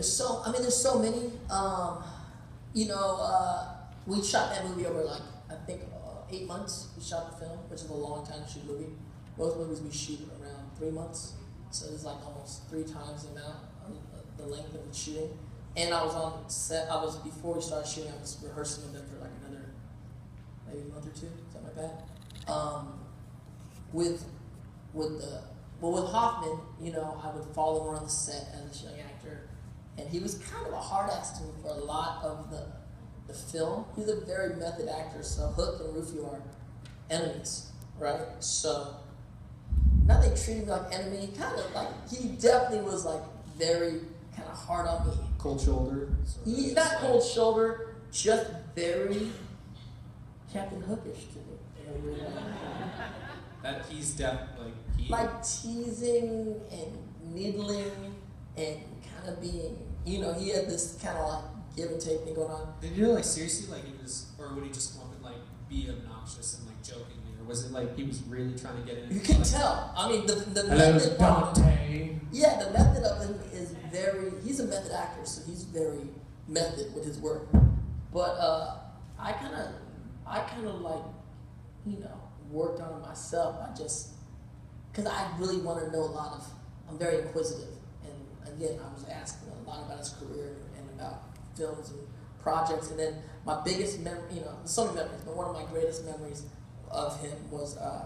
there's so many. We shot that movie over like I think 8 months. We shot the film, which is a long time to shoot a movie. Most movies we shoot around 3 months, so it's like almost 3 times the amount, the length of the shooting. And I was on set. Before we started shooting, I was rehearsing with them for like another maybe a month or 2, something like that. With Hoffman, I would follow him around the set as a young actor, and he was kind of a hard ass to me for a lot of the film. He's a very method actor, so Hook and Rufio are enemies, right? So, not they treated me like enemy, kind of like, he definitely was like very kind of hard on me. Cold shoulder? He's not cold shoulder, just very Captain Hookish to me. That he's definitely like teasing and needling and kind of being, he had this kind of like give and take thing going on. Did you like seriously like it was, or would he just want to like be obnoxious and like jokingly, or was it like he was really trying to get in? You can tell. I mean, the method Dante. Yeah, the method of him is he's a method actor, so he's very method with his work. But I kind of like, worked on it myself. Because I really want to know I'm very inquisitive. And again, I was asking a lot about his career and about films and projects. And then my biggest memory, so many memories, but one of my greatest memories of him was I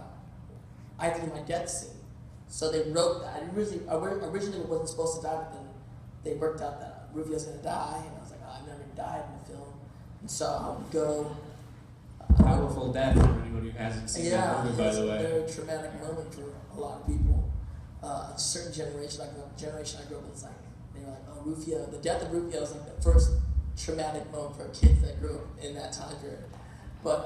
had to do my death scene. So they wrote that. Originally it wasn't supposed to die, but then they worked out that Rufio's going to die. And I was like, I've never died in a film. And so I would go. Powerful death for anybody who hasn't seen that movie, by the way. It's a very traumatic moment for a lot of people. A certain generation, like the generation I grew up with, they were like, oh, Rufio. The death of Rufio was like the first traumatic moment for kids that grew up in that time period. But,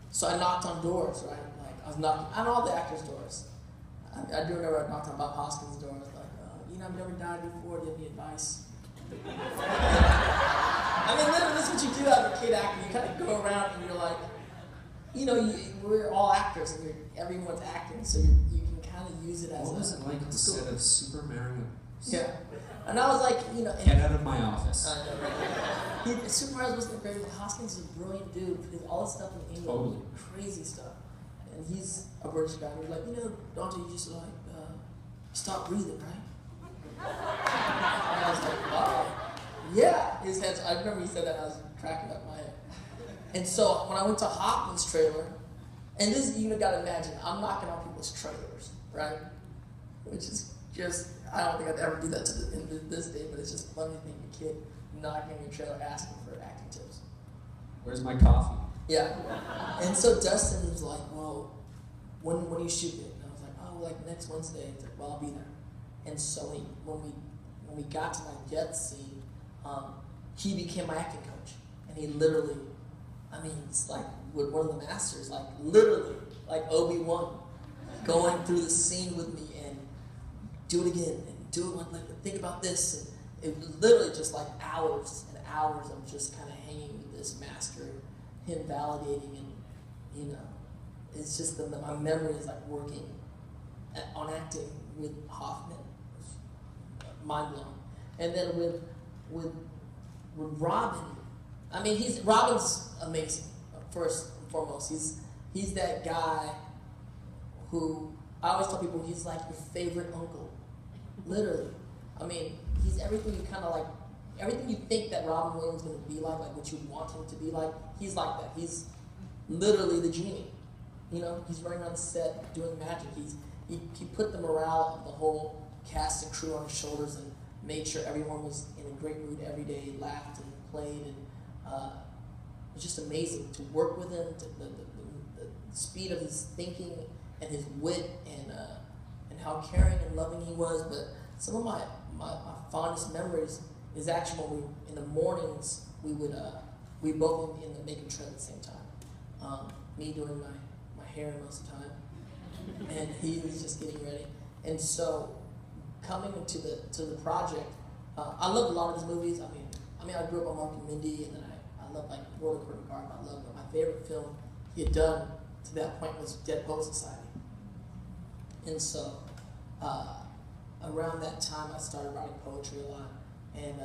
so I knocked on doors, right? Like, I was knocking on all the actors' doors. I do remember I knocked on Bob Hoskins' door. I was like, I've never died before. Do you have any advice? I mean, literally, that's what you do as a kid actor. You kind of go around and you're like, we're all actors and everyone's acting, so you can kind of use it as what was it like instead of Super Mario? Yeah. And I was like, Get out of my office. I know, right? Super Mario wasn't great, but Hoskins is a brilliant dude. Because all this stuff in England, totally. Crazy stuff. And he's a British guy. And he's like, Dante, you just stop breathing, right? And I was like, oh. Yeah, his head's, I remember he said that, and I was cracking up my head. And so when I went to Hoffman's trailer, and this, you gotta imagine, I'm knocking on people's trailers, right? Which is just, I don't think I'd ever do that in this day, but it's just funny thing, a kid knocking on your trailer asking for acting tips. Where's my coffee? Yeah. And so Dustin was like, well, when are you shooting it? And I was like, oh, like next Wednesday. He's like, well, I'll be there. And so when we got to my death scene, he became my acting coach. And he literally, it's like with one of the masters, like literally, like Obi-Wan, going through the scene with me and do it again and do it like think about this. And it was literally just like hours and hours of just kind of hanging with this master, him validating and, it's just that my memory is like working on acting with Hoffman. Mind blowing. And then with Robin, Robin's amazing. First and foremost, he's that guy who I always tell people he's like your favorite uncle, literally. He's everything you kind of like, everything you think that Robin Williams is going to be like what you want him to be like. He's like that. He's literally the genie. He's running around the set doing magic. He put the morale of the whole cast and crew on his shoulders and made sure everyone was in a great mood every day, laughed and played, and it was just amazing to work with him, the speed of his thinking and his wit and how caring and loving he was. But some of my fondest memories is actually when in the mornings, we both in the makeup trailer at the same time. Me doing my hair most of the time, and he was just getting ready. And so coming into the project, I loved a lot of his movies. I grew up on Mark and Mindy, and then I loved like World According to Garden. I loved, but my favorite film he had done to that point was Dead Poets Society. And so around that time, I started writing poetry a lot. and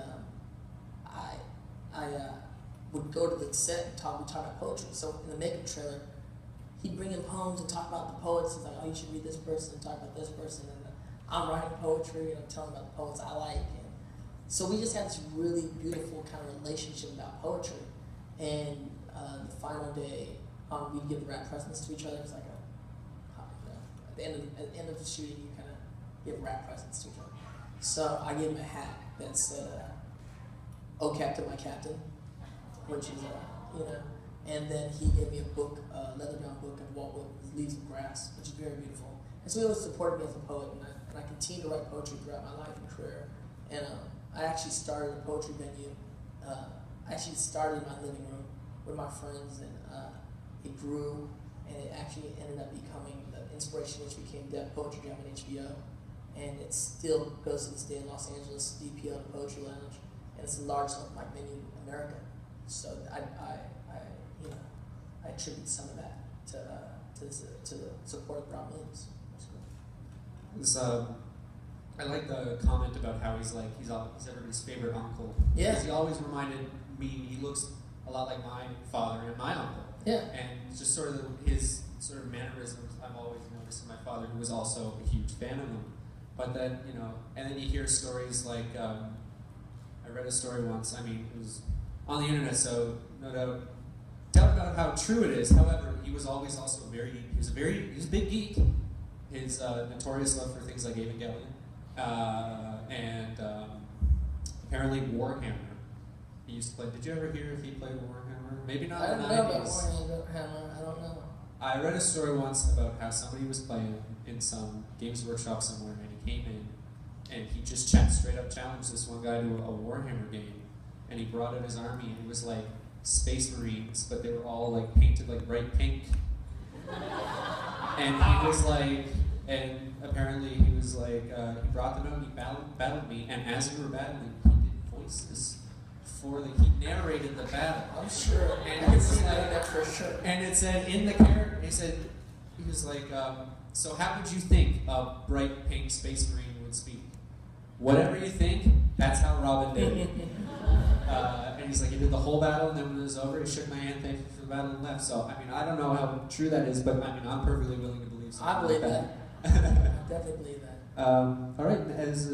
I would go to the set and we talk about poetry. So in the makeup trailer, he'd bring in poems and talk about the poets. He's like, oh, you should read this person and talk about this person. And I'm writing poetry and I'm telling about the poets I like. And so we just had this really beautiful kind of relationship about poetry. And the final day, we'd give rap presents to each other. It's like at the end of the shooting, you kind of give rap presents to each other. So I gave him a hat that said, "Oh Captain, my Captain," which is and then he gave me a book, a leather-bound book of Walt Whitman's Leaves of Grass, which is very beautiful. And so he always supported me as a poet, and I continue to write poetry throughout my life and career. And I actually started a poetry venue. I actually started in my living room with my friends, and it grew, and it actually ended up becoming the inspiration which became Deaf Poetry Jam on HBO. And it still goes to this day in Los Angeles, DPL, the Poetry Lounge, and it's the largest open mic venue in America. So I attribute some of that to the support of Rob Williams. I like the comment about how he's everybody's favorite uncle. Yeah. Because he always reminded me he looks a lot like my father and my uncle. Yeah. And just sort of his sort of mannerisms I've always noticed in my father, who was also a huge fan of him. But then, and then you hear stories like, I read a story once, it was on the internet, so no doubt about how true it is. However, he was always also he was a big geek. His notorious love for things like Evangelion, and apparently Warhammer. He used to play. Did you ever hear if he played Warhammer? Maybe not in the 90s. I don't know about Warhammer. I don't know. I read a story once about how somebody was playing in some Games Workshop somewhere, and he came in, and he just straight up challenged this one guy to a Warhammer game, and he brought out his army, and it was like Space Marines, but they were all like painted like bright pink, and he was like, and apparently he was like, he brought them out, and he battled me, and as we were battling, he did voices he narrated the battle. I'm sure. And it's like, that for sure. And it said in the character, he was like, so how would you think a bright pink Space Marine would speak? Whatever you think, that's how Robin did it. And he's like, he did the whole battle, and then when it was over, he shook my hand, thanked me for the battle, and left. So, I don't know how true that is, but I'm perfectly willing to believe something. I believe like that. I definitely believe that. All right, as